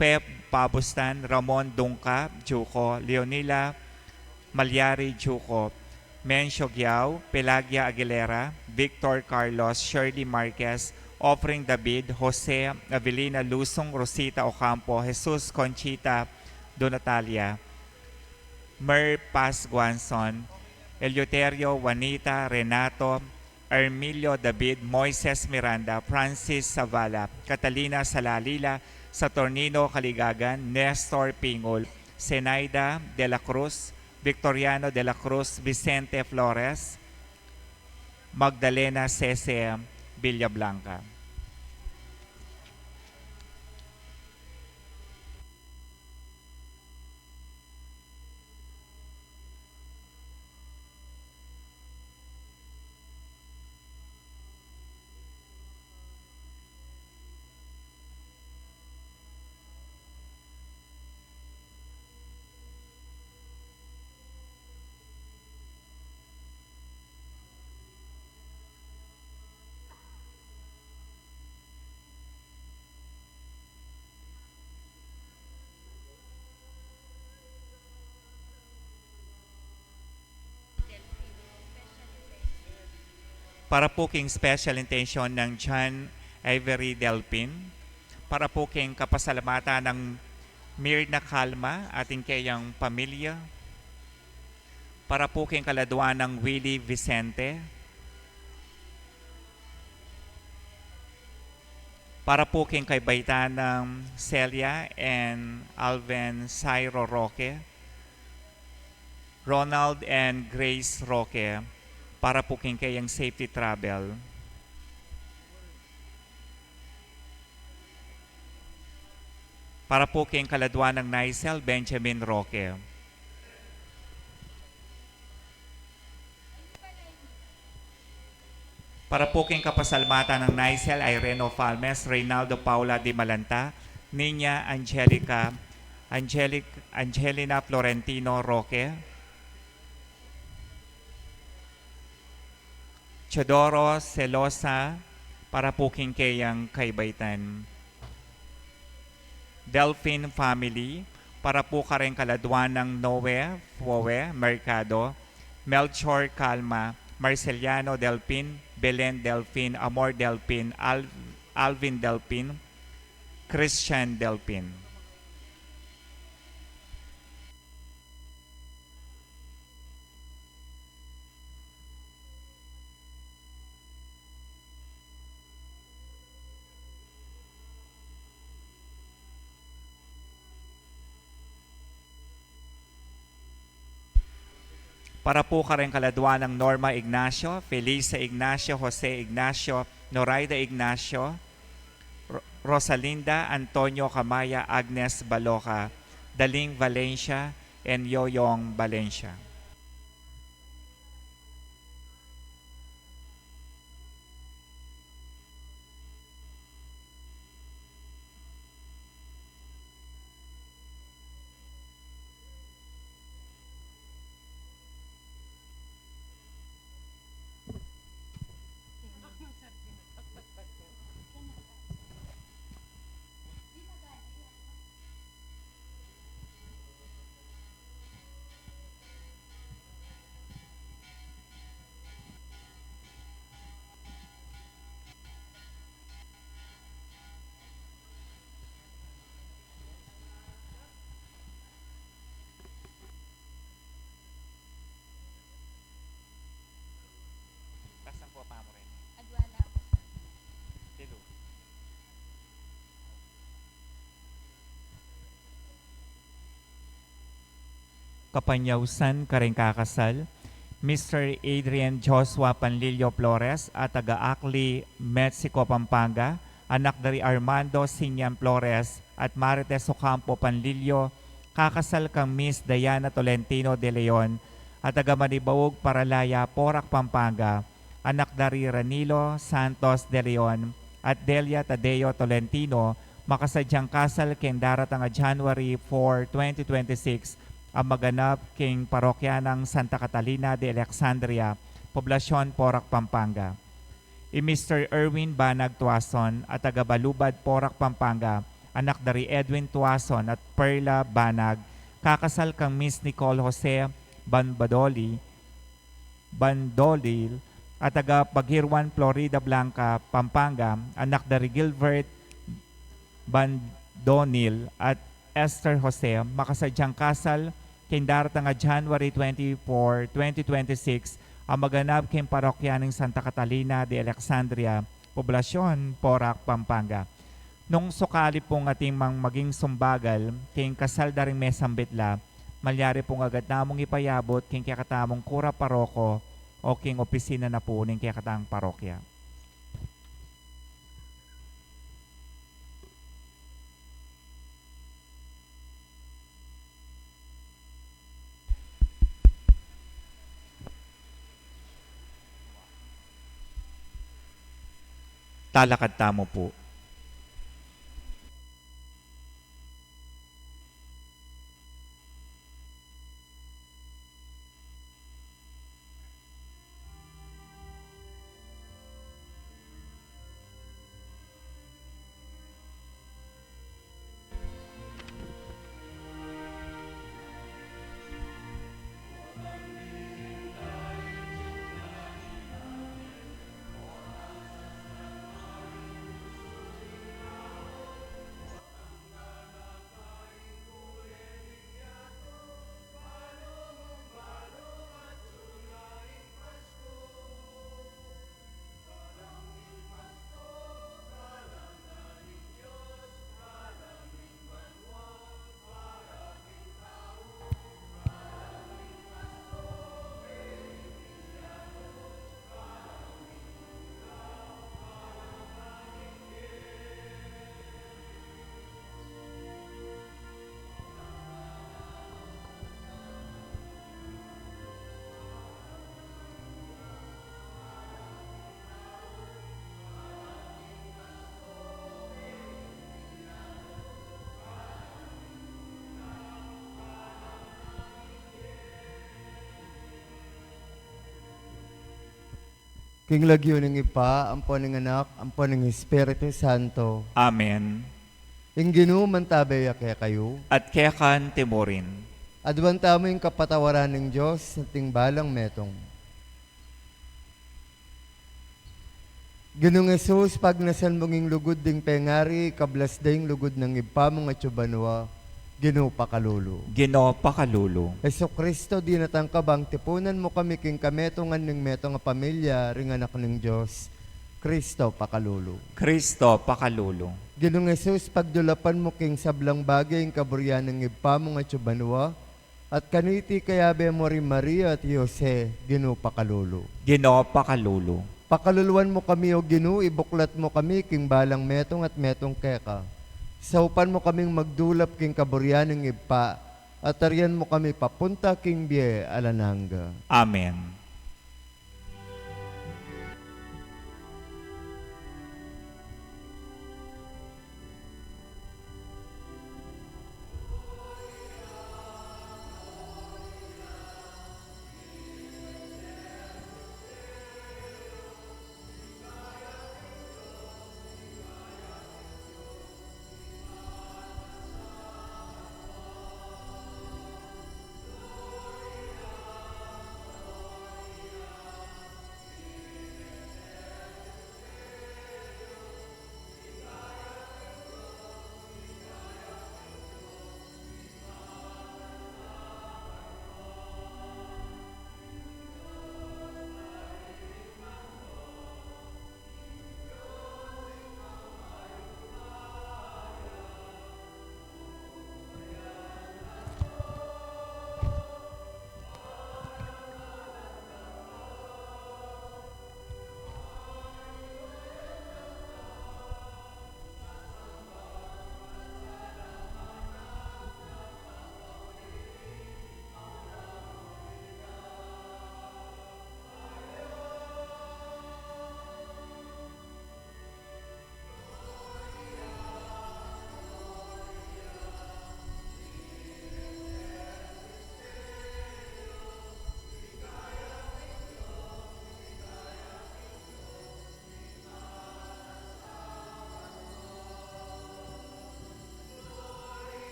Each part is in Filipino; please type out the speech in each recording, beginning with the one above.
Feb Pabustan, Ramon Dungca, Juco, Leonila Malyari, Juco, Mencio Giao, Pelagia Aguilera, Victor Carlos, Shirley Marquez, Offering David, Jose Avelina Lusong, Rosita Ocampo, Jesus Conchita Donatalia, Mer Paz Guanzon, Eleuterio Juanita Renato, Ermilio David, Moises Miranda, Francis Savala, Catalina Salalila, Saturnino Caligagan, Nestor Pingol, Zenaida de la Cruz, Victoriano de la Cruz, Vicente Flores, Magdalena Cese Villablanca. Para po king special intention ng John Avery Delpin, para po king kapasalamatan ng Mirna Calma, ating kayang pamilya, para po king kaladuan ng Willie Vicente, para po king kaybaitan ng Celia and Alvin Cairo Roque, Ronald and Grace Roque, para po king kayang safety travel. Para po king kaladuan ng Nicel Benjamin Roque. Para po king kapasalamatan ng Nicel Irene Falmes, Reynaldo Paula Di Malanta, Nina Angelina Florentino Roque, Chodoro Celosa, para po king kayang kaybaitan. Delphine family, para po ka rin kaladuan ng Noe, Foe, Mercado, Melchor Calma, Marceliano Delpin, Belen Delpin, Amor Delpin, Alvin Delpin, Christian Delpin. Para po ka rin kaladuan ng Norma Ignacio, Felisa Ignacio, Jose Ignacio, Noraida Ignacio, Rosalinda Antonio Camaya, Agnes Baloca, Daling Valencia, and Yoyong Valencia. Pasang po pa mo rin. Adwala ako sa Dilo. Kapanyawsan ka rin kakasal, Mr. Adrian Joshua Panlilio Flores at taga-Acli, Mexico, Pampanga, anak dari Armando Sinyan Flores at Marites Ocampo Panlilio, kakasal kang Miss Diana Tolentino de Leon at taga-Manibaog, Paralaya, Porac, Pampanga, anak dari Ranilo Santos de Leon at Delia Tadeo Tolentino, makasadyang kasal ken daratang January 4, 2026, ang maganap king parokya ng Santa Catalina de Alexandria, Poblasyon Porac, Pampanga. I Mr. Erwin Banag Tuason at taga Balubad, Porac, Pampanga, anak dari Edwin Tuason at Perla Banag, kakasal kang Miss Nicole Jose Bandolil at taga Pagirwan, Florida Blanca, Pampanga, anak dari Gilbert Bandonil at Esther Jose, makasadyang kasal ken darata nga January 24, 2026 ang maganap ken parokyaning Santa Catalina de Alexandria, Poblasyon, Porac, Pampanga. Nung sukali pong ating maging sumbagal, king kasal daring mesambitla, malyari pong agad namong ipayabot king kakatamong kura paroko o king opisina na po ning kakatang parokya. Talakad tamo po. King lagyo ng ipa, ampon ng anak, ampon ng Espiritu Santo. Amen. Ing Ginoo mantabay kaya kayo. At kekan timurin. Adwan tamo yung kapatawaran ng Diyos sa tingbalang metong. Ginong Jesus, pag nasan monging lugod ding pengari, kablas ding lugod ng ipa mga tsubanwa, Ginoo pakalulu. Ginoo pakalulu. Heso Kristo, di natangkabang tipunan mo kami king kametongan ng metong pamilya, ring anak ng Diyos, Kristo pakalulu. Kristo pakalulu. Ginong Jesus, pagdulapan mo king sablang bagay ang kaburyan ng ipa mga tsubanwa, at kaniti kayabe mo rin Maria at Jose, Ginoo pakalulu. Ginoo pakalulu. Pakaluluan mo kami o Ginoo, ibuklat mo kami king balang metong at metong keka. Saupan mo kaming magdulap king kaburyan ng ipa, at tarian mo kami papunta king biye alananga. Amen.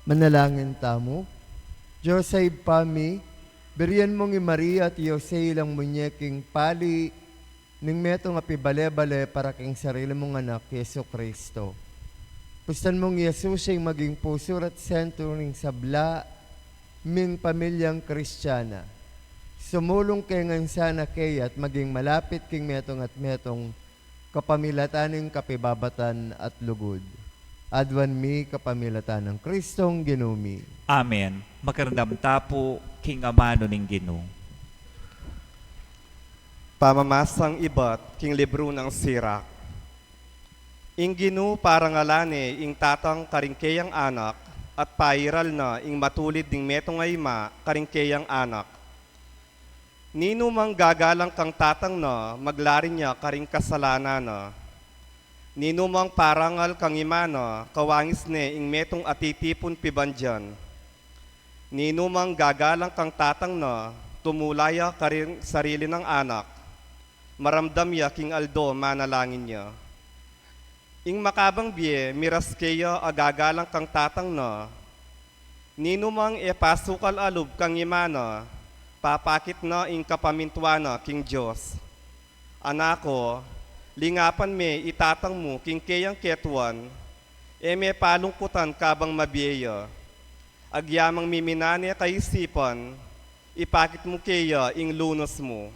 Manalangin tamo. Diyos ay pami, berian mong i Maria at Yose ilang munyeking pali, ning meto nga pibale-bale para king sarili mong anak, Yesu Kristo. Pustan mong Yesus ay maging puso at sentro ng sabla, ming pamilyang Kristiyana. Sumulong kay ngan sana kay at maging malapit king metong at metong kapamilataning kapibabatan at lugod. Adwan mi kapamilatan ng Kristong ginumi. Amen. Makarandam tapo, king amano ning Ginoo. Pamamasang ibat, king libro ng Sirak. Ing Ginoo parang alane, ing tatang karingkeyang anak, at pairal na ing matulid ding metong ayma karingkeyang anak. Nino mang gagalang kang tatang na, maglarin niya karing kasalanan na. Nino mang parangal kang imana, kawangis ne ing metong atitipon pibandyan. Nino mang gagalang kang tatang na, tumulaya karing sarili ng anak. Maramdam ya king Aldo manalangin niya. Ing makabang biye, miras kaya agagalang kang tatang na. Nino mang epasukal alub kang imana, papakit na ing kapamintwana king Diyos. Anako, lingapan me itatang mo king kayang ketuan, me palungkutan kabang mabiya. Agyamang miminane kaisipan, ipakit mo kaya ing lunos mo.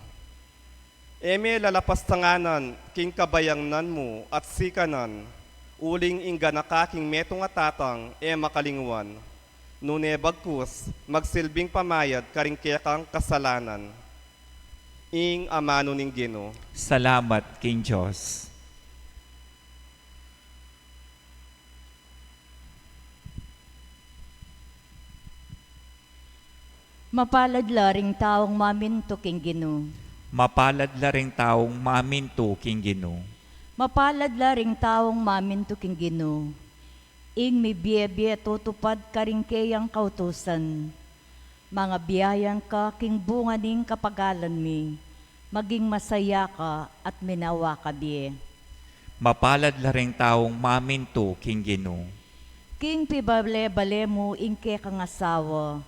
Me lalapas tanganan king kabayangnan mo at sikanan, uling ingganaka king metong atatang makalingwan. Nune bagkus, magsilbing pamayad karing kang kasalanan. Ing amano ning Ginoo. Salamat, King Diyos. Mapalad laring taong maminto king Ginoo. Mapalad la ring taong maminto, King Ginoo. Mapalad laring taong maminto king Ginoo. Ing mi biye tutupad karing kayang kautusan. Mga biyayang ka king bunga ning kapagalan mi. Maging masaya ka at minawa ka biye. Mapalad la ring taong maminto, King Ginoo. King pibale-bale mo ing ke kang asawa.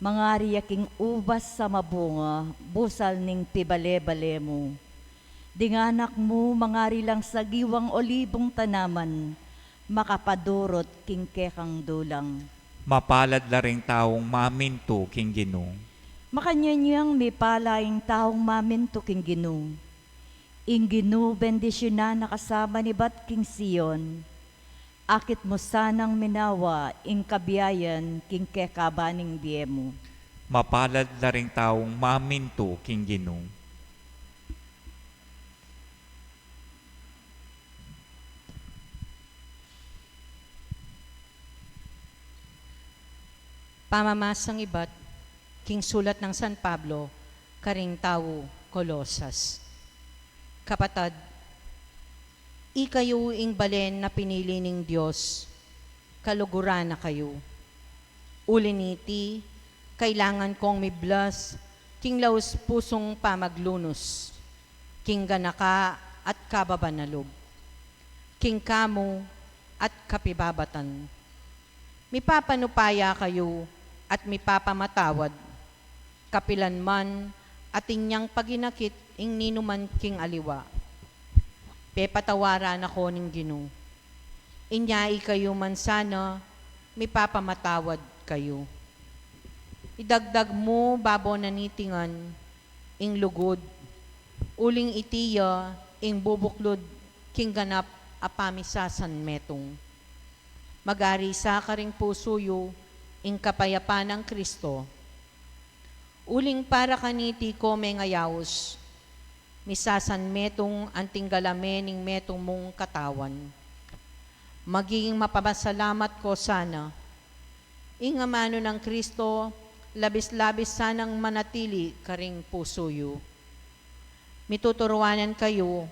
Mga riyaking ubas sa mabunga, busal ning pibale-bale mo. Dinganak mo mga rilang sagiwang olibong tanaman, makapadurot king kekang dulang. Mapalad la ring taong maminto, King Ginoo. Makanyanyang may palaing taong maminto king Ginoo. Ing Ginoo bendisyonan nakasama ni Bat King Sion. Akit mo sanang minawa ing kabiyayan king kekabaning biemo. Mapalad la ring taong maminto, King Ginoo. Pamamasang ibat, king sulat ng San Pablo, karing tao, Kolosas. Kapatad, ikayo ing balen na pinili ning Diyos, kaluguran na kayo. Uliniti, kailangan kong miblas, king laus pusong pamaglunos, king ganaka at kababanalog, king kamo at kapibabatan. Mipapanupaya kayo at mipapamatawad, kapilan man at inyang paginakit ing ninuman king aliwa. Pepatawaran ako ning Ginoo. Inyai kayo man sana, mipapamatawad kayo. Idagdag mo babo nanitingan, ing lugod, uling itiya, ing bubuklod, king ganap apamisasan metong. Magari sa karing pusuyo, ing kapayapaan ng Kristo. Uling para kaniti ko may ngayawos, misasan metong anting galame ning metong mong katawan. Maging mapapasalamat ko sana. Ing amano ng Kristo, labis-labis sanang manatili karing pusuyo. Mituturuanan kayo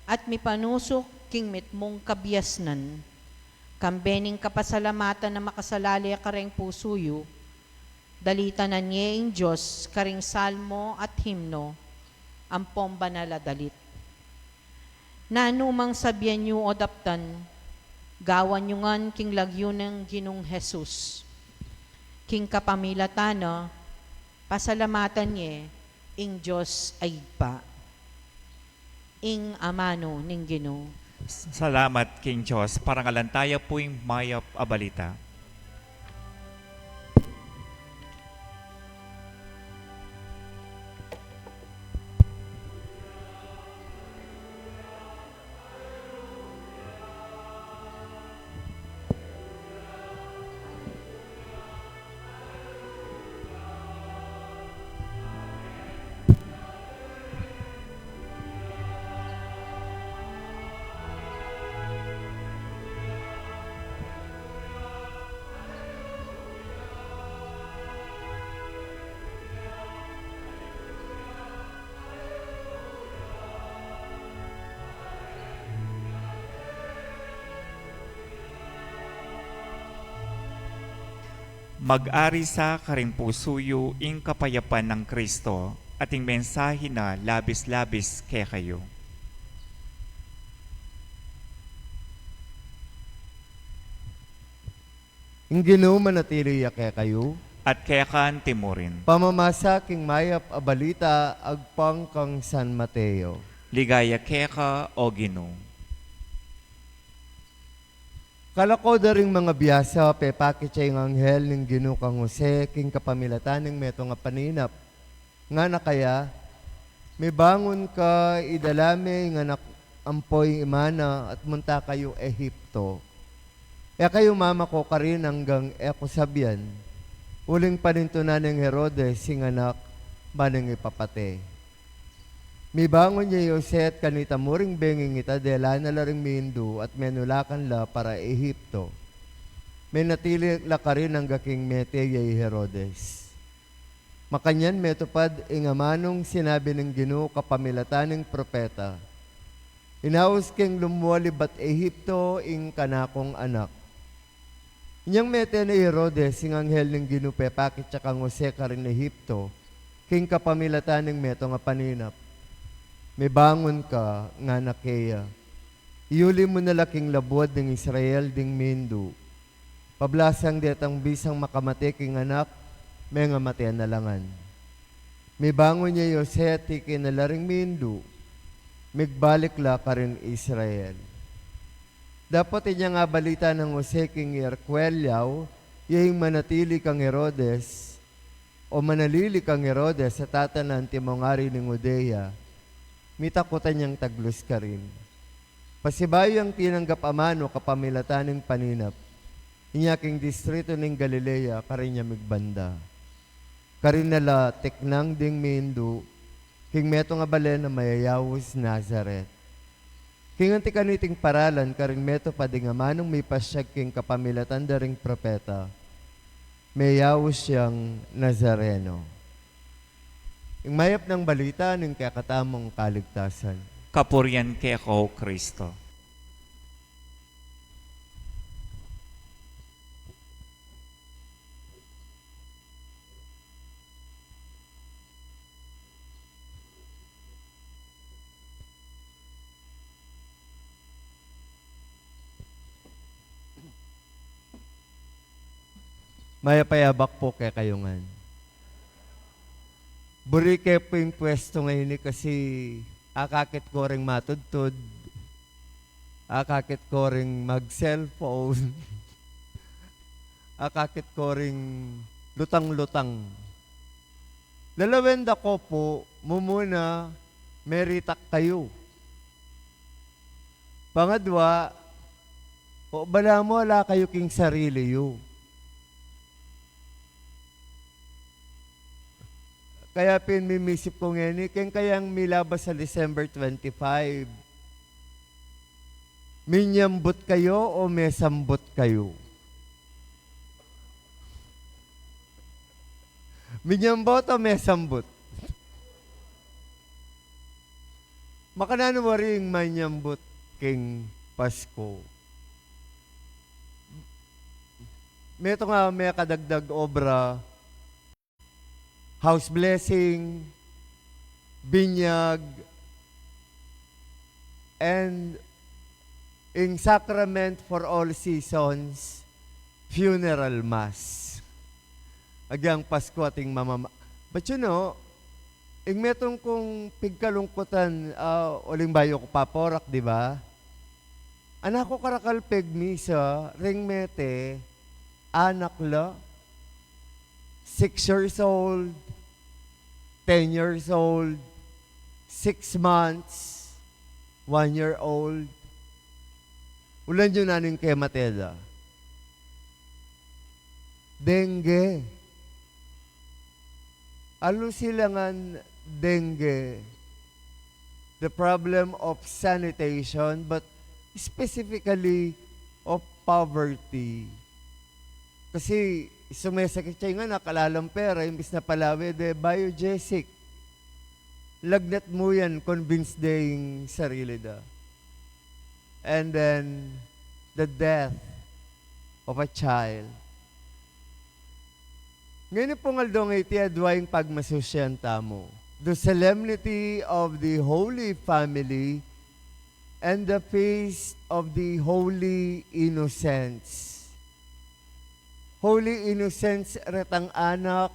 at mipanusok king mitmong kabiyasnan. Kambening kapasalamatan na makasalali karing pusuyo, dalita na niya ing Diyos karing salmo at himno, ang pombanala dalit. Na anumang sabihan nyo o daptan, gawan nyo ngan king lagyo ng Ginong Jesus. king kapamilatana, pasalamatan niya, ing Diyos ay pa. Ing amano ning Ginoo. Salamat, King Diyos. Parangalan tayo po yung mayap abalita. Mag-ari sa karimpusuyo ing kapayapan ng Kristo at ing mensahe na labis-labis kay kayo. Ing Ginoo manatili kay kayo, At kaya kaan timurin. pamamasa king mayap a balita agpang kang San Mateo. Ligaya keka o Ginoo. Kalako daring mga biyasa, pepakit siya yung anghel ng Ginoo kang Jose, king kapamilatan ng meto nga paninap. Nga na kaya, may bangon ka, idalame, nga ampoy imana, at munta kayo Ehipto. E kayo mama ko ka rin hanggang eko sabyan. Uling panintunan ng Herodes, sing anak, manang ipapate. Mi bangon niya Yoset kanita muring benging ita dela na laring mindu at menulakan la para Ehipto. May natili la ka rin ang gaking mete yay Herodes. Makanyan metupad ingamanong sinabi ng Ginoo kapamilatan ng propeta. Inaus king lumuwali bat Ehipto ing kanakong anak. Inyang mete ni Herodes sing anghel ng Ginoo pepakit siya kang Jose ka rin Ehipto king kapamilatan ng meto nga paninap. May bangon ka nga nakeya. Iuli mo na laking labuad ng Israel ding mindu. Pablasang detang bisang makamate king anak, may nga matian na langan. May bangon niya Yoset na laring mindu, migbalik la ka rin Israel. Dapat inya nga balita ng Jose king Erquelyaw, yung manatili kang Herodes, o manalili kang Herodes sa tatanan timongari ng Judea, mitakutan niyang taglos ka rin. Pasibayo ang tinanggap amano kapamilatan ng paninap, inyaking distrito ng Galilea, karin niya migbanda. Karin nala teknang ding mindu, king meto nga balen na mayayawos Nazaret. King anti kaniting paralan, karin meto pa ding amanong may pasyag king kapamilatan daring propeta, mayayawos siyang Nazareno. Yung mayap ng balita ng kakatamong kaligtasan. Kapurian keka o Kristo. Mayapayabak po kay kayungan. Buri kayo po yung pwesto ngayon kasi akakit ko rin matudtod, akakit ko rin mag-cellphone, akakit ko rin lutang-lutang. Lalawenda ko po, mumuna, meritak kayo. Pangadwa, o bala mo, ala kayo king sarili yo. Kaya pinmimisip ko ngayon, kayang milabas sa December 25. Minyambot kayo o mesambot kayo? Minyambot o mesambot? Makanano mo rin manyambot king Pasko. Meto nga may kadagdag obra, house blessing, binyag, and in sacrament for all seasons, funeral mass. agyang Pasko ating mamama. But you know, ing metong kong pigkalungkutan, uling bayo ko paporak, di ba? Anak ko karakalpeg misa, ring mete, anak la, 6 years old, 10 years old, 6 months, 1 year old. Ulan yun nanin kay Mateda. Dengue. Alo silangan dengue. The problem of sanitation, but specifically of poverty. Kasi sumasakit siya nga nakalalang pera, imbis na palawe de biogesic. Lagnat mo yan, convinced daying sarili da. And then, the death of a child. Ngayon po nga daw iti adwaing pagmasusyan tamo. The solemnity of the Holy Family and the feast of the Holy Innocents. Holy Innocents retang anak,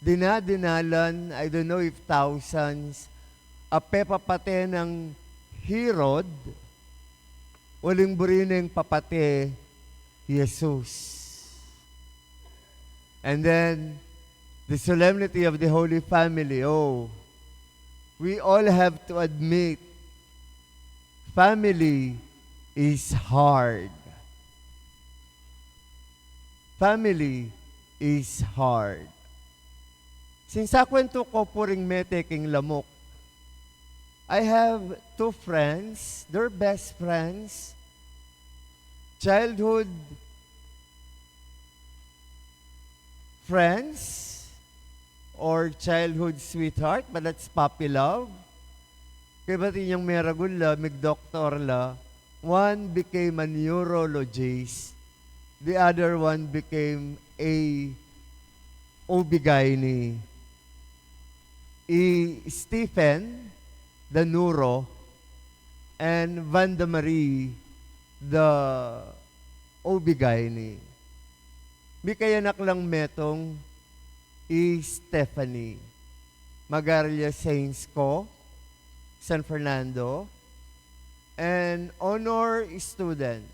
dinadinalan, I don't know if thousands, apepapate ng Herod, uling burineng papate, Jesus. And then, the solemnity of the Holy Family, we all have to admit, family is hard. Family is hard. Sinsa kwento ko puring meteking lamok, I have 2 friends, they're best friends, childhood friends or childhood sweetheart, but that's puppy love. Kaya ba't inyong meragul la, mig-doktor la, one became a neurologist, the other one became a OB-GYN. Stephen, the neuro, and Vanda Marie, the OB-GYN. May kayanak lang metong Stephanie. Magalia Saints ko, San Fernando, and honor student.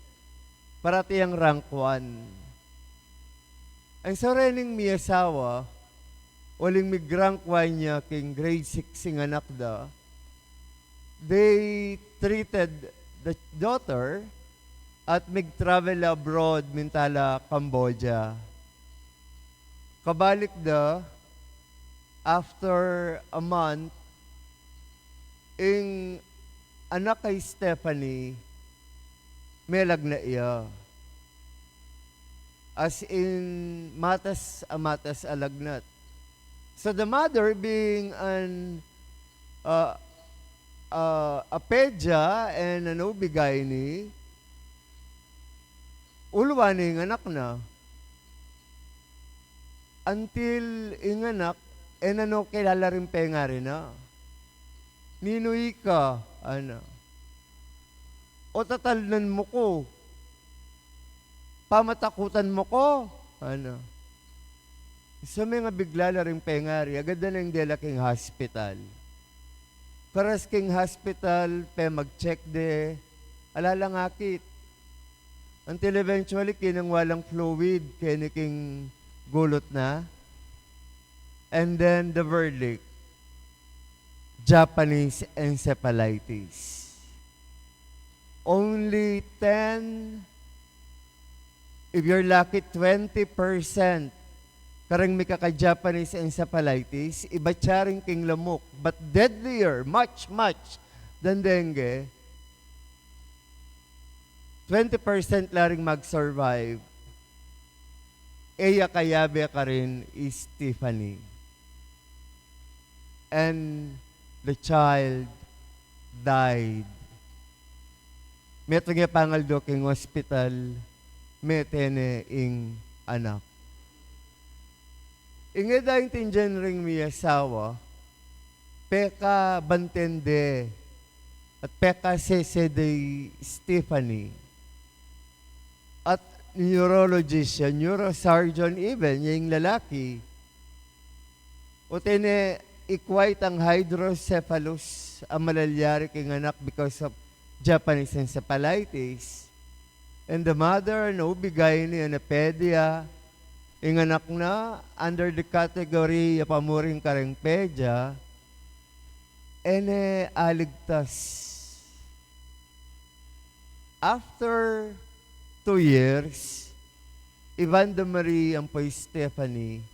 Parati ang rank 1. Ang sarening mi asawa, uling mig rank 1 niya king grade 6 ng anak da, they treated the daughter at mig-travel abroad mintala Cambodia. Kabalik da, after a month, ing anak kay Stephanie, melag na iya. As in, matas alagnat. So the mother being a pedya and an OB-GYN, ulwaning anak na. Until inganak, nano kilala rin penga rin na. Ninuy ka, o tatalnan mo ko, pamatakutan mo ko, sa mga bigla na rin pengari, agad na ng dela king hospital. Paras king hospital, mag-check de, alalang akit. Until eventually, kinang walang fluid, kiniking gulot na. And then the verdict, Japanese encephalitis. Only 10, if you're lucky, 20% karang may kaka-Japanese encephalitis, iba charing king lamok, but deadlier, much than dengue. 20% laring mag-survive. Eya kayabe ka rin is Tiffany. And the child died. Meto nga pangaldo king hospital, metene ing anak. Inge dahil tinjan ring mi asawa, peka bantende at peka sese de Stephanie. At neurologist siya, neurosurgeon even, yung lalaki. O tine, ikwait ang hydrocephalus, ang malalyari king anak because of Japanese encephalitis. And the mother, no, bigay ni anapedia, yung anak na, under the category, pamuring karengpedia, ene aligtas. After 2 years, Evanda Marie ang po'y Stephanie,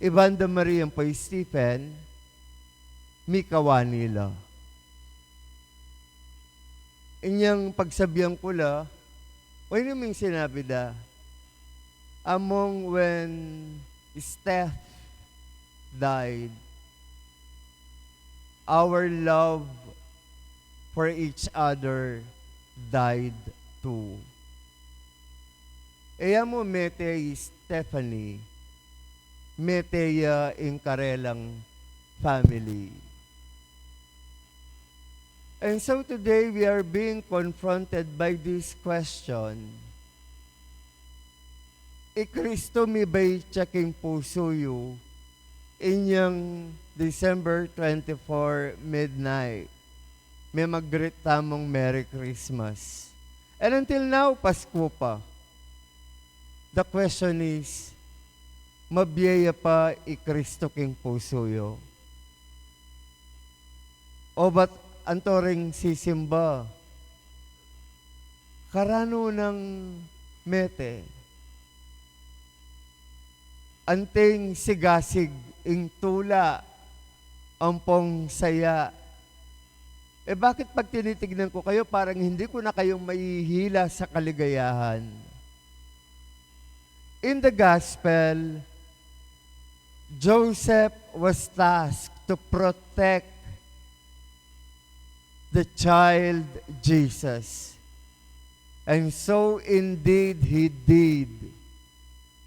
Evanda Marie ang po'y Stephen, mikawa nila. Inyang pagsabihan ko la, why naming sinabi da, among when Steph died, our love for each other died too. Eya mo mete Stephanie, mete ya in karelang family. And so today we are being confronted by this question. Kristo mi ba'y tsaking puso yu inyang December 24 midnight? May mag-greet tamong Merry Christmas. And until now, Pasko pa. The question is, mabiyaya pa Kristo king puso yu? O ba't antoring sisimba? Karano ng mete? Anting sigasig ing tula, ampong saya. Bakit pag tinitignan ko kayo, parang hindi ko na kayong maihila sa kaligayahan? In the gospel, Joseph was tasked to protect the child Jesus. And so indeed he did.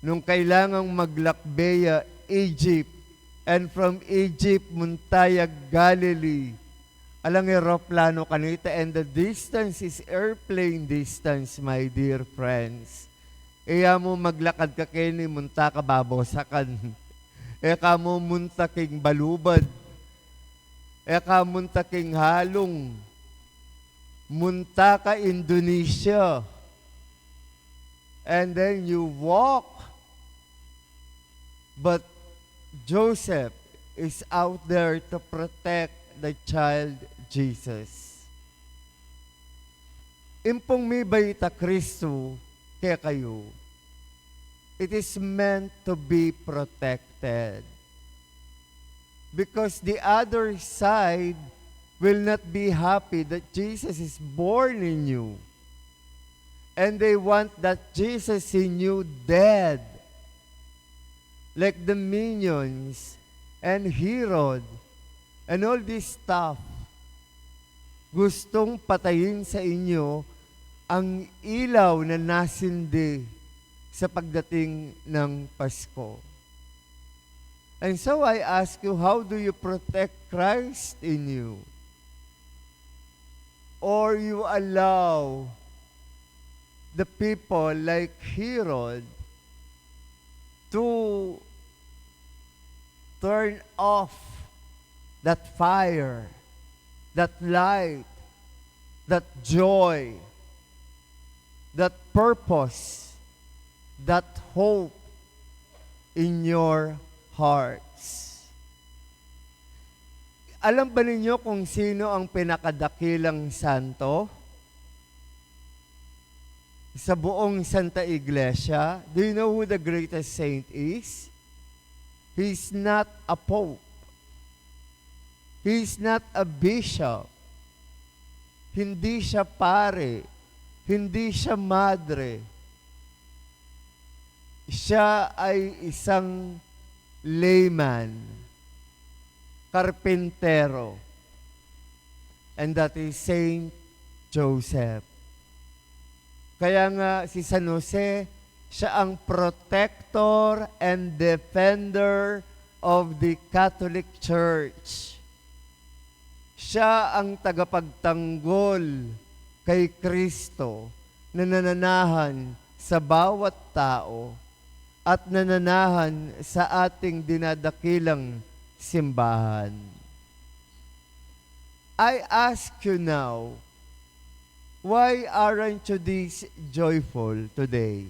Nung kailangang maglakbeya Egypt, and from Egypt, Muntayag, Galilee, alang aeroplano kanita, and the distance is airplane distance, my dear friends. Iya mo maglakad ka kini, munta ka babosakan. Eka mo munta king balubad. Eka munta king halong. Munta ka Indonesia. And then you walk. But Joseph is out there to protect the child Jesus. Impong mi bayita Kristo kaya kayo, it is meant to be protected. Because the other side will not be happy that Jesus is born in you. And they want that Jesus in you dead. Like the minions and Herod and all this stuff, gustong patayin sa inyo ang ilaw na nasindi sa pagdating ng Pasko. And so I ask you, how do you protect Christ in you? Or you allow the people like Herod to turn off that fire, that light, that joy, that purpose, that hope in your hearts. Alam ba ninyo kung sino ang pinakadakilang santo sa buong Santa Iglesia? Do you know who the greatest saint is? He's not a pope. He's not a bishop. Hindi siya pare. Hindi siya madre. Siya ay isang layman, karpintero. And that is Saint Joseph. Kaya nga si San Jose, siya ang protector and defender of the Catholic Church. Siya ang tagapagtanggol kay Kristo na nananahan sa bawat tao at nananahan sa ating dinadakilang simbahan. I ask you now, why aren't you this joyful today?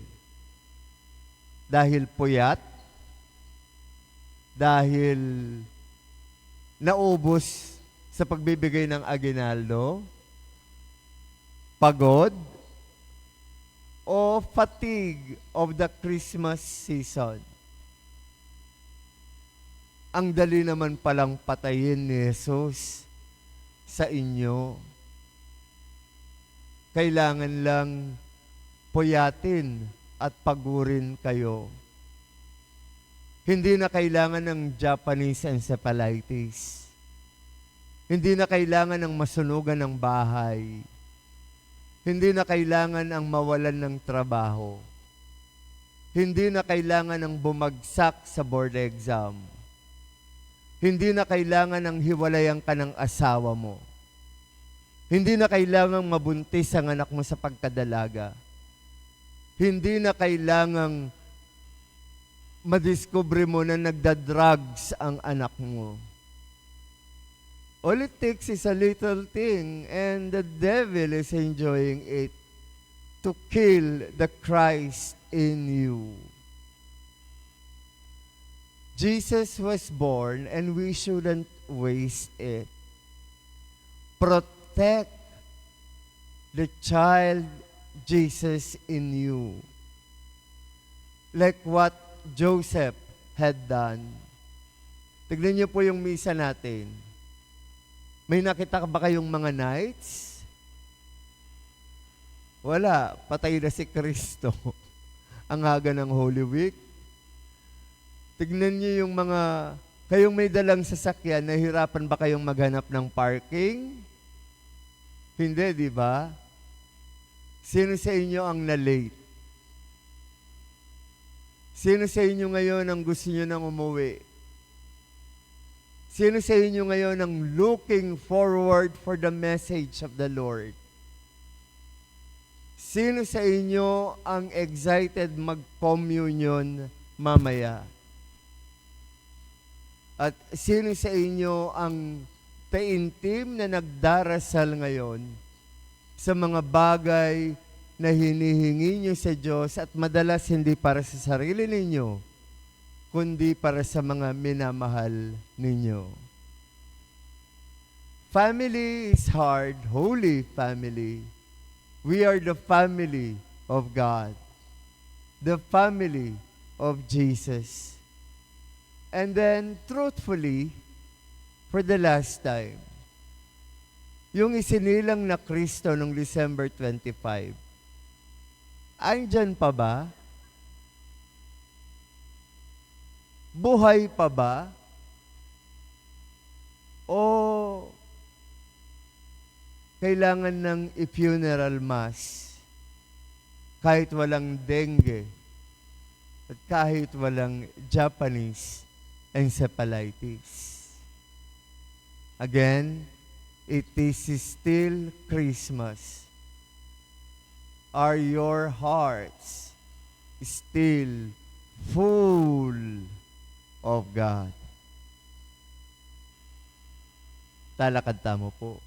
Dahil puyat? Dahil naubos sa pagbibigay ng aginaldo? Pagod? O fatigue of the Christmas season? Ang dali naman palang patayin ni Jesus sa inyo. Kailangan lang puyatin at pagurin kayo. Hindi na kailangan ng Japanese encephalitis. Hindi na kailangan ng masunugan ng bahay. Hindi na kailangan ang mawalan ng trabaho. Hindi na kailangan ng bumagsak sa board exam. Hindi na kailangan ng hiwalayan ka ng asawa mo. Hindi na kailangang mabuntis ang anak mo sa pagkadalaga. Hindi na kailangang madiskubre mo na nagda-drugs ang anak mo. All it takes is a little thing and the devil is enjoying it to kill the Christ in you. Jesus was born and we shouldn't waste it. Protect the child Jesus in you. Like what Joseph had done. Tignan niyo po yung misa natin. May nakita ba kayong mga knights? Wala. Patay na si Kristo. Ang haga ng Holy Week. Tignan niyo yung mga, kayong may dalang sasakyan, nahirapan ba kayong maghanap ng parking? Hindi, di ba? Sino sa inyo ang na-late? Sino sa inyo ngayon ang gusto nyo nang umuwi? Sino sa inyo ngayon ang looking forward for the message of the Lord? Sino sa inyo ang excited mag-communion mamaya? At sino sa inyo ang taintim na nagdarasal ngayon sa mga bagay na hinihingi nyo sa Diyos at madalas hindi para sa sarili ninyo, kundi para sa mga minamahal ninyo. Family is hard, holy family. We are the family of God, the family of Jesus. And then, truthfully, for the last time, yung isinilang na Kristo noong December 25, andyan pa ba? Buhay pa ba? O kailangan ng i-funeral mass kahit walang dengue at kahit walang Japanese encephalitis? Again, it is still Christmas. Are your hearts still full of God? Talakad tamo po.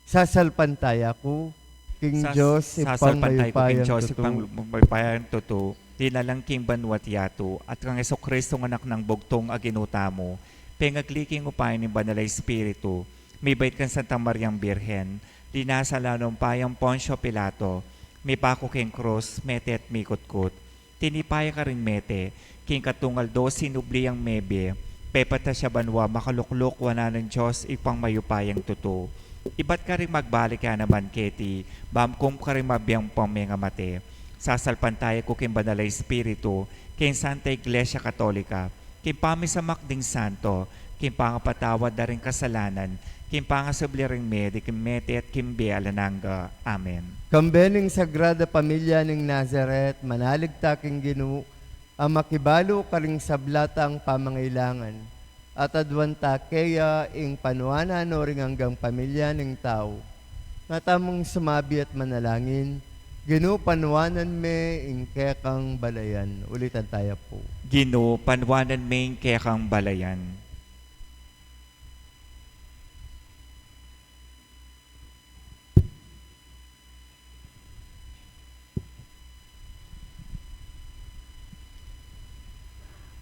Sasalpantaya ko, King Diyos, sasalpantay ko King Diyos, ipangmayupayang ipangmayupayang tuto, tinalang King Banwat Yato, at kang Yeso Kristo ng anak ng bugtong aginuta mo, pengagliking upayan ng Banal Espiritu, may bait kan Santa Mariang Birhen, dinasala ng payang Poncio Pilato, may pako king krus, mete at mikot-kot, tinipaya ka rin mete, king katungal do sinubliang mebe, pepata siya banwa, makaluklok wana ng Diyos, ipang mayupayang tuto. Iba't ka rin magbalik ka naman, Keti, bamkum ka rin mabiyang pammga mate, sasalpantaya ko king Banal Espiritu, king Santa Iglesia Katolika, king pamisamak ding santo, king pangapatawad na rin kasalanan, king pangasubli ring medi, king mete at king bealananga. Amen. Kambening Sagrada Pamilya ng Nazareth, manalig taking Ginoo, ang makibalo ka ring sablatang pamangailangan, at adwanta kaya ing panuana no ring hanggang pamilya ng tao, natamong sumabi at manalangin, Ginupanwanan me ing kekang balayan. Ulitan tayo po. Ginoo, panwanan main kekang balayan.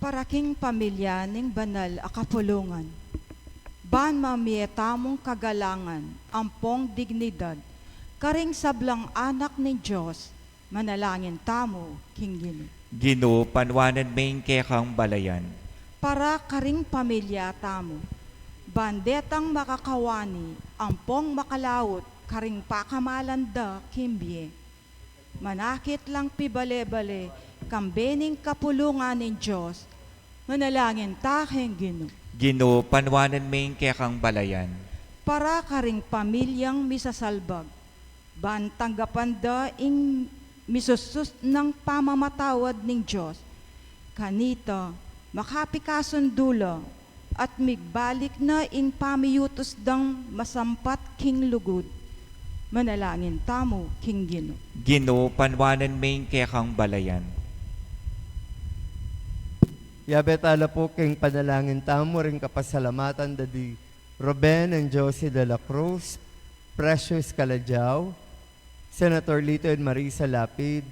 Paraking pamilya ning banal a kapulungan. Ban mamietamong kagalangan, ampong dignidad, karing sablang anak ni Diyos, manalangin tamo, kinggin. Ginoo, panwanan main kekang balayan. Para karing pamilya tamo, bandetang makakawani, ampong makalawot, karing pakamalanda, kimbye. Manakit lang pibale-bale, kambening kapulungan ng Diyos, manalangin taking Ginoo. Ginoo, panwanan main kekang balayan. Para karing pamilyang misasalbag, bantang gapanda ing misusus ng pamamatawad ng Diyos, kanita makapikasundula at migbalik na ing pamiyutos dang masampat king lugod, manalangin tamo king Ginoo. Ginoo, panwanan main kekang balayan. Yabetala po king panalangin tamo ring kapasalamatan dadi Ruben and Josie de la Cruz, Precious Calajao, Senator Lito and Marisa Lapid,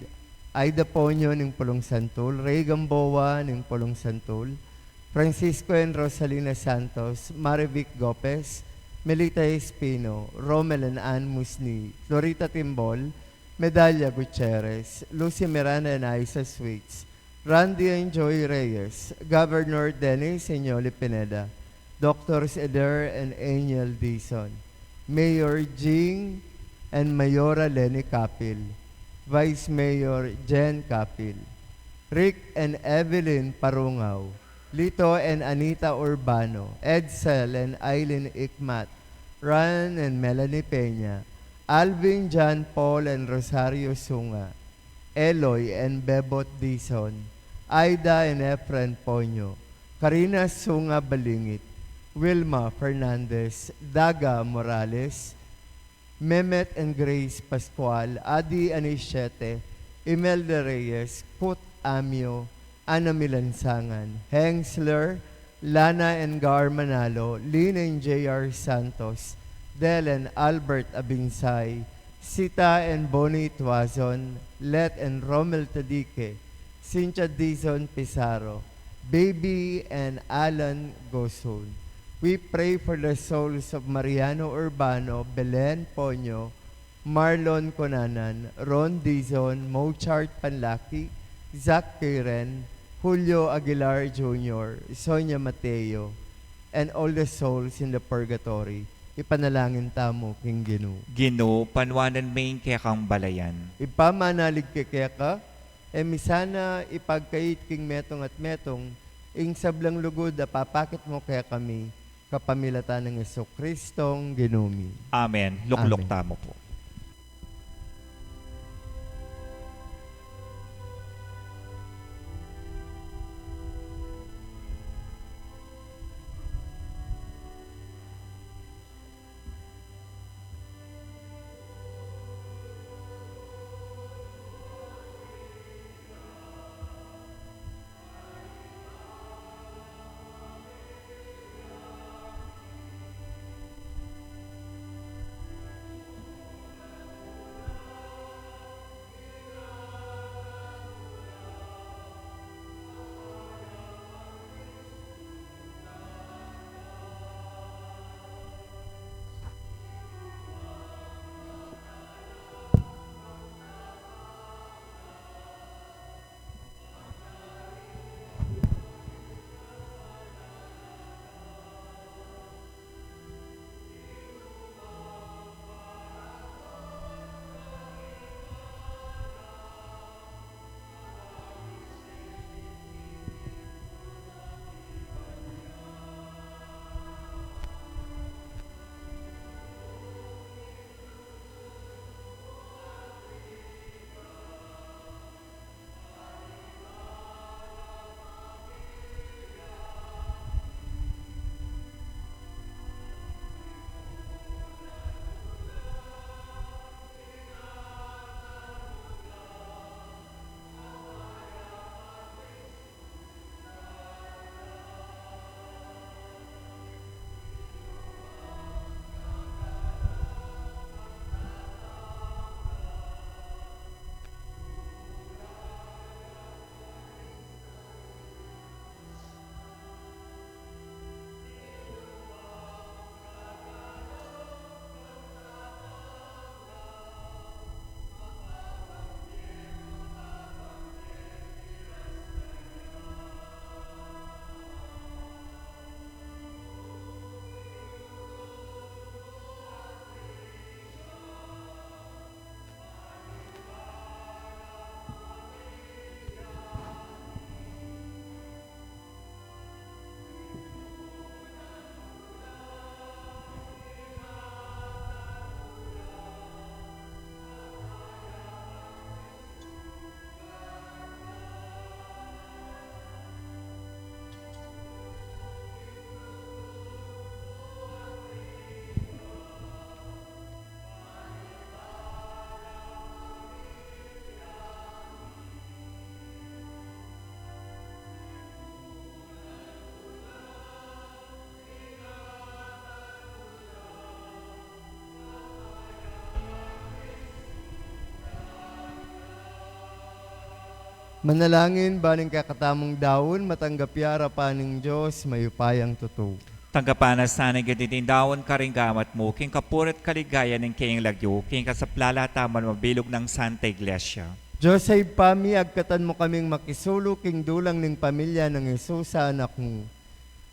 Aida Ponyo ng Pulong Santol, Ray Gamboa ng Pulong Santol, Francisco and Rosalina Santos, Marivic Gopez, Melita Espino, Romel and Ann Musni, Florita Timbol, Medalla Gutierrez, Lucy Miranda and Isa Sweets, Randy and Joy Reyes, Governor Dennis Enyoli Pineda, Doctors Eder and Angel Dizon, Mayor Jing and Mayora Lenny Capil, Vice Mayor Jen Capil, Rick and Evelyn Parungaw, Lito and Anita Urbano, Edsel and Eileen Ikmat, Ran and Melanie Peña, Alvin John Paul and Rosario Sunga, Eloy and Bebot Dizon, Aida and Efren Ponyo, Karina Sunga Balingit, Wilma Fernandez, Daga Morales, Mehmet and Grace Pascual, Adi Anishete, Imelda Reyes, Put Amio, Ana Milansangan, Hengsler, Lana and Gar Manalo, Lynn and J.R. Santos, Del and Albert Abinsay, Sita and Bonnie Tuazon, Let and Romel Tadike, Cynthia Dizon Pizarro, Baby and Alan Goson. We pray for the souls of Mariano Urbano, Belen Ponyo, Marlon Conanan, Ron Dizon, Mochart Panlaki, Zach Kiren, Julio Aguilar Jr., Sonia Mateo, and all the souls in the purgatory. Ipanalangin tamo, King Ginoo. Ginoo, panwanan main kekang balayan. Ipamanalig kekeka, misana ipagkait king metong at metong, ing sablang lugod na papakit mo kaya kami, kapamilatan ng Jesucristong ginumi. Amen. Luklok Amen. tamo po. Manalangin baning kakatamong daon, matanggap yara paning Diyos, mayupayang totoo. Tanggapana sana gititindawon karinggamat mo, king kapurit kaligaya ng king lagyo, king kasaplalataman mabilog ng Santa Iglesia. Diyos ay pami, agkatan mo kaming makisulo, king dulang ng pamilya ng Jesus sa anak mo.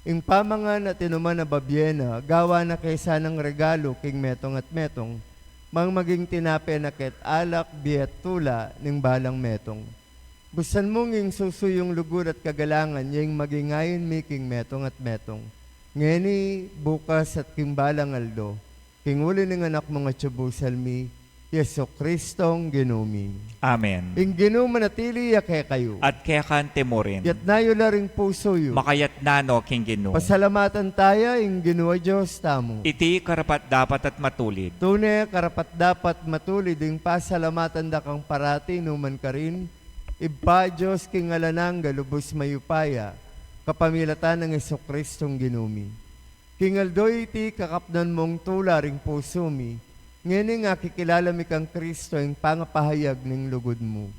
Ing pamangan at inuman na babyena, gawa na kaysa ng regalo, king metong at metong, mang maging tinape na ket alak, biet tula, ning balang metong. Busan mong ing susuyong lugod at kagalangan, yung magingayon mi king metong at metong. Ngeni, bukas at king balang aldo, king uli ng anak mga tsubusan mi, Yeso Kristong ginumi. Amen. Ing ginumanatili yake kayo. At kaya kante mo rin, Yat nayo laring puso yo. makayat nano king Ginoo. Pasalamatan tayo ing ginuwa Diyos tamo. Iti karapat dapat at matulid. Tune karapat dapat matulid ing pasalamatan da kang parati numan ka rin. Iba Diyos king alanang galubos mayupaya. Kapamilatan ng Yeso Kristong ginumi. King aldoy iti kakapnan mong tula ring puso mi. Ngini nga kikilala mi kang Kristo ing pangapahayag ning lugod mo.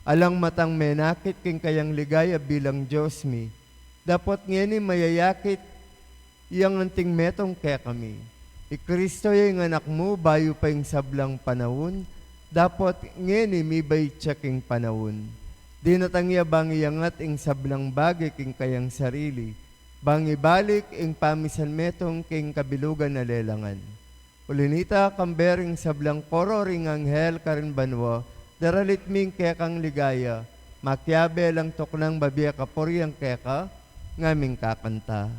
Alang matang menakit king kayang ligaya bilang Diyos mi. Dapat ngini mayayakit iyang anting metong kaya kami. Kristo yung anak mo, bayo pa yung sablang panahon. Dapat ngini mi bay tsaking panahon. Di natangya bang iyangat ing sablang bagay king kayang sarili. Bang ibalik ing pamisan metong king kabilugan na lelangan. Ulinita kambering sablang koro ring anghel karin banwa, daralit ming kekang ligaya, makyabe lang toknang babiya kaporyang keka, ngaming kakanta.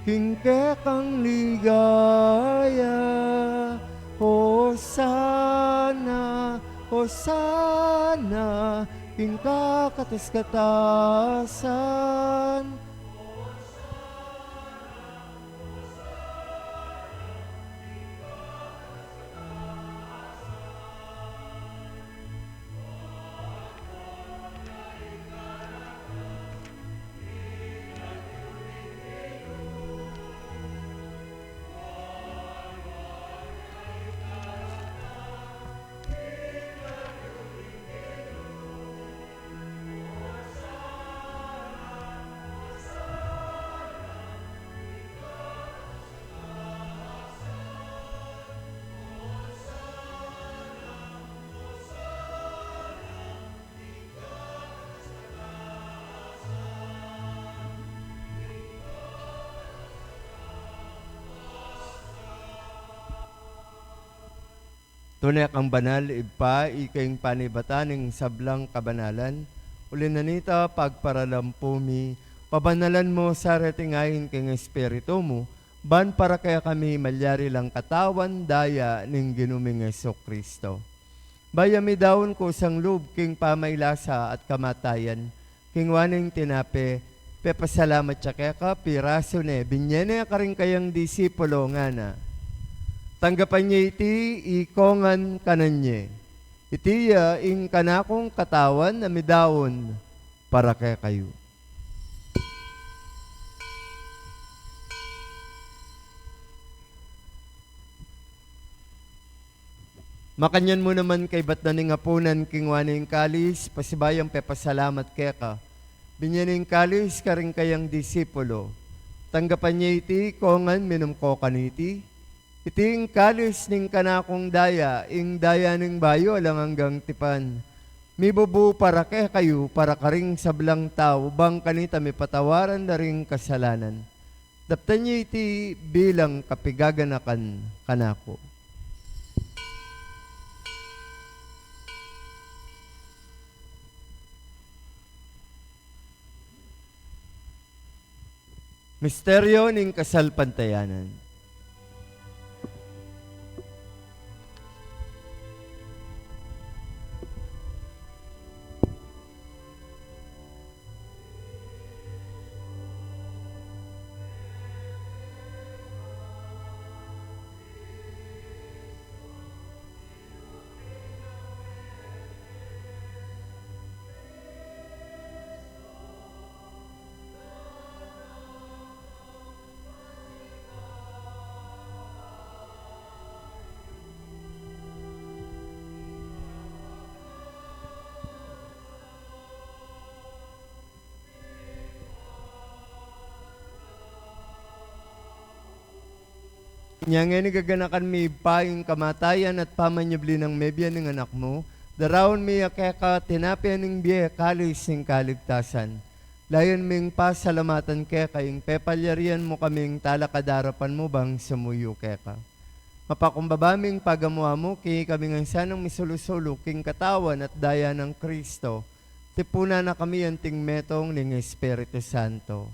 Hingke kang ligaya, Hosana, Hosana, hingka katas-katasan. Tunay ang banal, ipa, ikaing panibataning sablang kabanalan. Ulinanita, pagparalampumi, pabanalan mo sa retingayin king espiritu mo, ban para kaya kami malyari lang katawan, daya, ning ginuming Yeso Kristo. Bayami daon ko sang loob, king pamailasa at kamatayan, king waning tinape, pepasalamat siya kaya ka, piraso ne, binyene ka rin kayang disipulo nga na. Tanggapan niya iti, ikongan kananye. Itiya, ing kanakong katawan na midawon para kaya kayo. Makanyan mo naman kay ba't na ning apunan king waning kalis, pasibayang pepasalamat kaya ka. Binyaning kalis ka rin kayang disipulo. Tanggapan niya iti, kongan minum ko kaniti. Iting kalis ning kanakong daya, ing daya ning bayo alang hanggang tipan. Mibubu para kaya kayo, para karing sablang tao, bang kanita may patawaran na ring kasalanan. Daptan niya iti bilang kapigaganakan kanako. Misteryo ning kasalpantayanan. Nya nga gaganakan mi paing kamatayan at pamanyabli ng mebya ng anak mo, daraon mi akeka tinapyan ng biye kalis ng kaligtasan. Layon ming pasalamatan keka, ing pepalyarian mo kaming talakadarapan mo bang sumuyo keka. Mapakumbabaming pagamuha mo, kay kaming ang sanang misulusulo, king katawan at daya ng Kristo, tipuna na kami anting metong ng Espiritu Santo.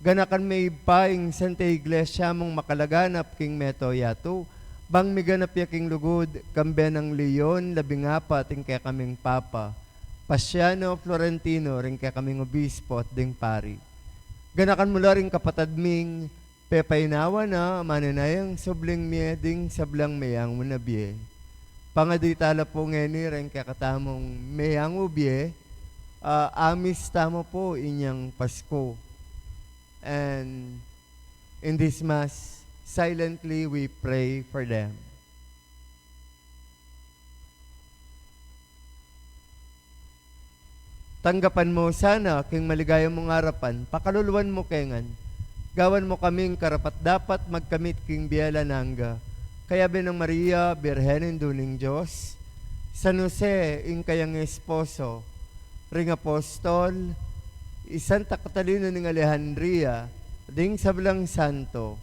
Ganakan may paing Santa Iglesia mong makalaganap king meto yato, bang miganap yaking lugod, kambe ng Leon, 14 ting kaya kaming Papa, Pasiano Florentino, ring kaya kaming Obispo at ding Pari. Ganakan mula ring kapatadming, pepainawa na mananayang subling mieding sablang mayang munabye. Pangaditala po ngeni ring kaya katamong mayang ubye, amis tamo po inyang Pasko. And in this Mass, silently we pray for them. Tanggapan mo sana king maligayang mong harapan, pakaluluan mo kengan. Gawan mo kaming karapat dapat magkamit king biyala nangga. Kaya binang Maria, Birhenin duning Diyos, San Jose, ing kayang esposo, ring apostol, Santa Catalina ng Alejandria, ding sablang santo,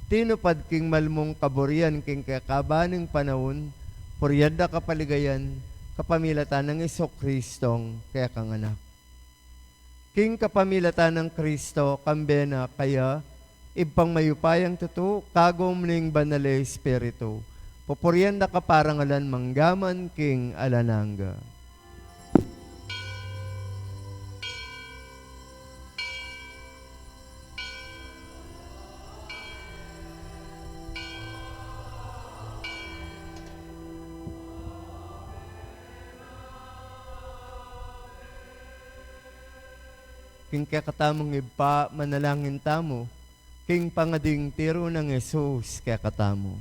tinupad king malmong kaburian king kakabaning panahon, puryada kapaligayan, kapamilatan ng Iso-Kristong kaya kang anak. King kapamilatan ng Kristo, kambena kaya, ibang mayupayang tuto, kagom ning banale espiritu, pupuryanda kaparangalan manggaman king alananga. King kakatamong iba, manalangin tamo, king pangading tiro ng Jesus kakatamo.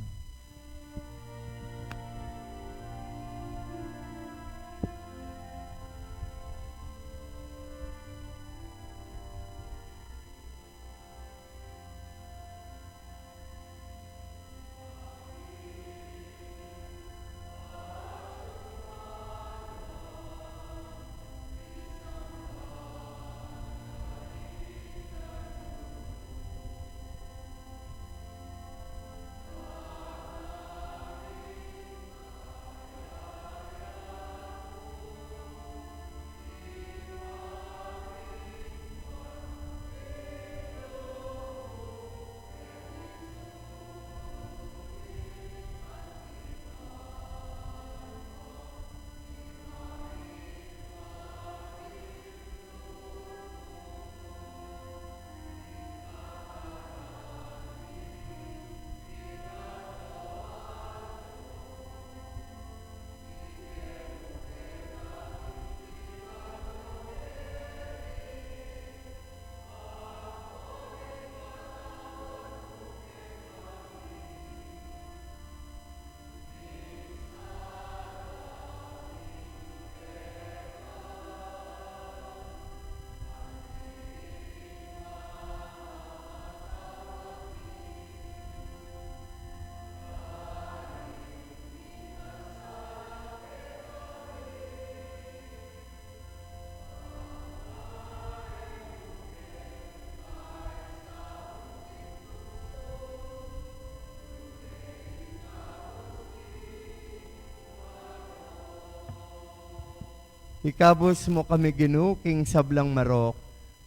Ikabos mo kami Ginoo king sablang marok,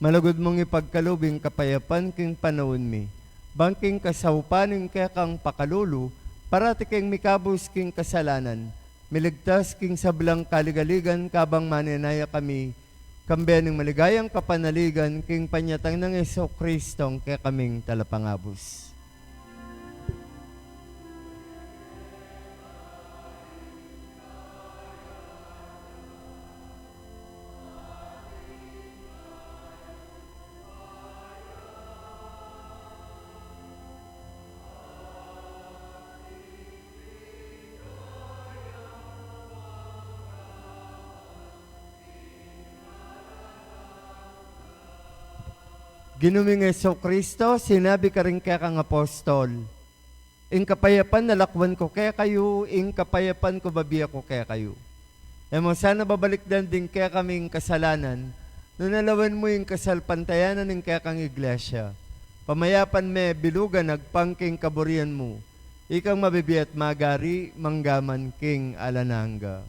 malagod mong ipagkalubing kapayapan king panahon mi. Bangking kasaupaning kaya kang pakalulu, parati king mikabos king kasalanan, miligtas king sablang kaligaligan kabang mananaya kami, kambiyaning maligayang kapanaligan king panyatang ng Iso-Kristong kaya kaming talapangabos. Ginuming Iso-Kristo, sinabi ka rin kaya kang apostol, ing kapayapan nalakwan ko kaya kayo, ing kapayapan ko babiya ko kaya kayo. Emo sana babalik din kaya kaming kasalanan, no nalawan mo yung kasalpantayanan ng kaya kang iglesia. Pamayapan me, bilugan, nagpangking kaburian mo. Ikang mabibiat magari, manggaman king alananga.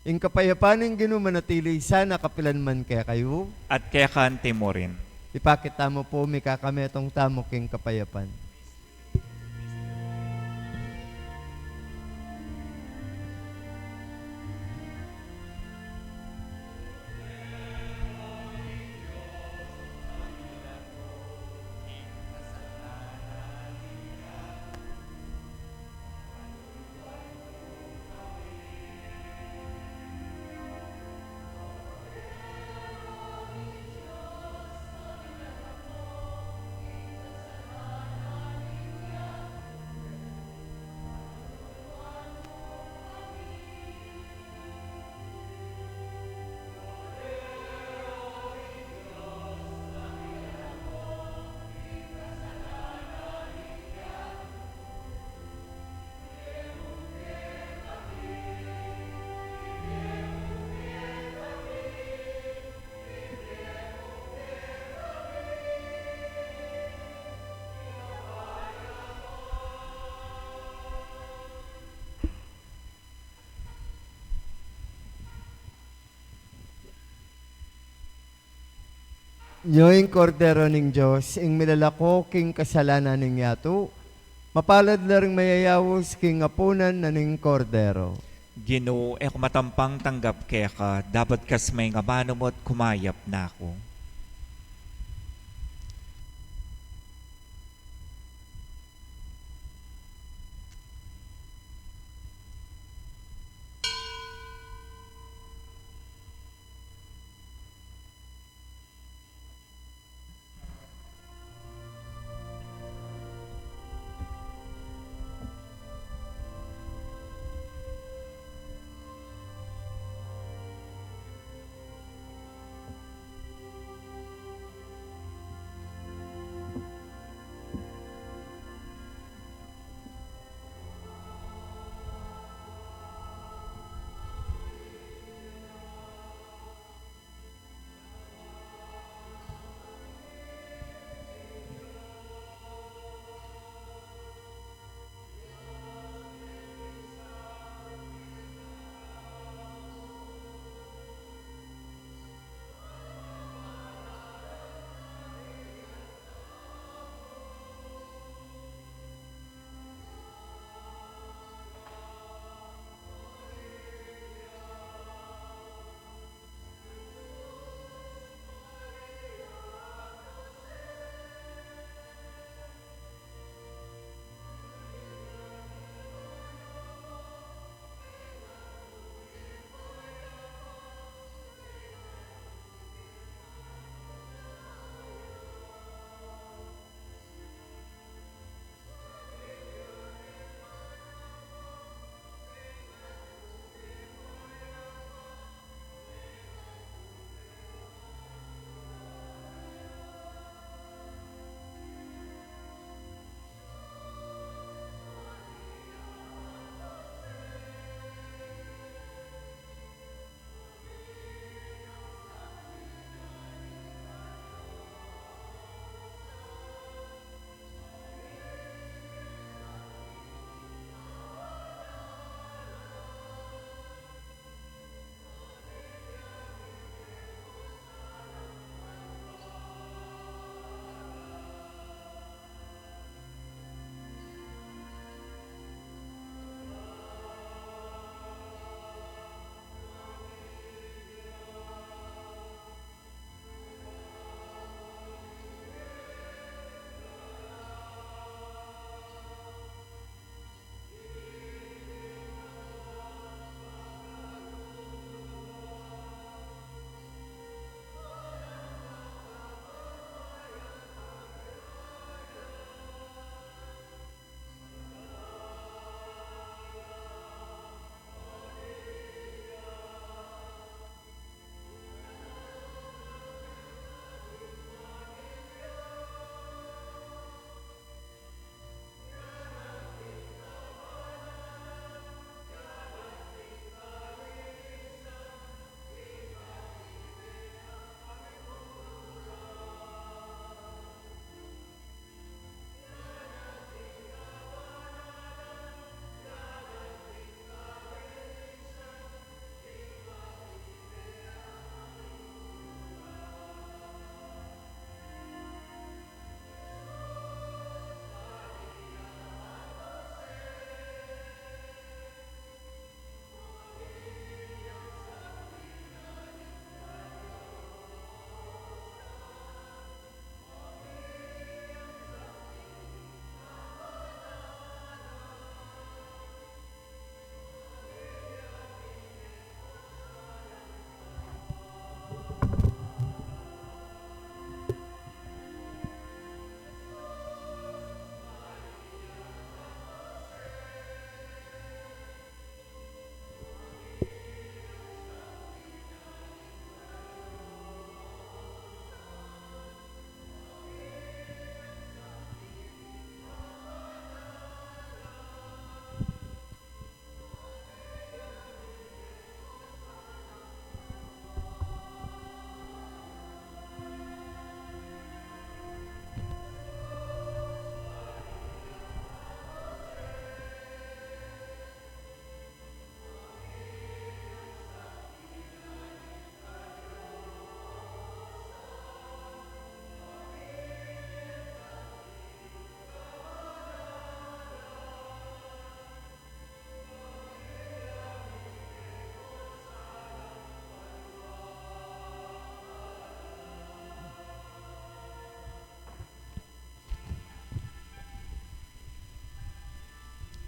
Ing kapayapan ng ginumanatili, sana kapilan man kaya kayo. at kaya kan timurin. Ipakita mo po, may kakametong tamo king kapayapan. Nyoing kordero ning Diyos, ing milalako king kasalanan ning yato, mapalad na rin mayayawos king apunan na ning kordero. Ginoo, ek matampang tanggap kaya ka, dapat kas may nga manumot kumayap na ako.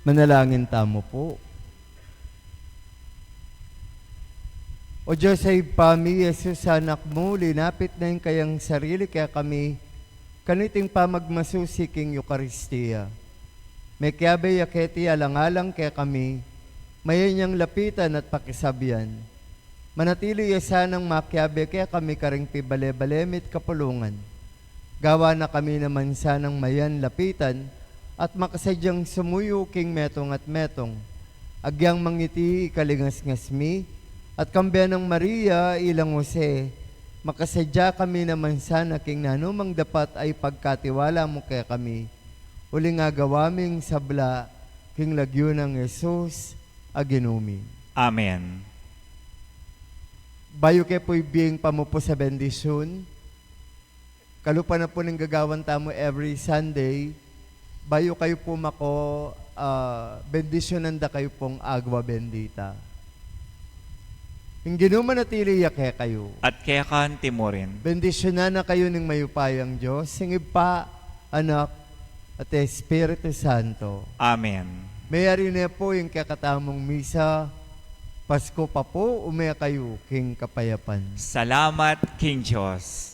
Manalangin tamo po. O Diyos ay pami, Yesus, anak mo, linapit na yung kayang sarili, kaya kami kaniting pamagmasusiking Eucharistia. May kiabe yaketi alang-alang kaya kami, mayan niyang lapitan at pakisabyan. Manatili sanang makiabe kaya kami karing pibale-balemit kapulungan. Gawa na kami naman sanang mayan lapitan at makasadyang sumuyo king metong at metong. Agyang mangiti ikalingas-ngasmi, at kambiyan ng Maria ilang Jose, makasadya kami naman sana king nanumang dapat ay pagkatiwala mo kaya kami. Uli nga gawaming sabla, king lagyo ng Jesus, aginumi. Amen. Bayo kay po'y biyeng pamupo sa bendisyon. Kalupa na po ng gagawan tamo every Sunday. Bayo kayo po mako, bendisyonan da kayo pong agwa bendita. Yung ginuman at iliyak kayo. At kaya kan timurin. Bendisyonan na kayo ng mayupayang Diyos, singib pa, anak, at Espiritu Santo. Amen. Mayari na po yung kakatamong misa, Pasko pa po, umaya kayo, King Kapayapan. Salamat, King Diyos.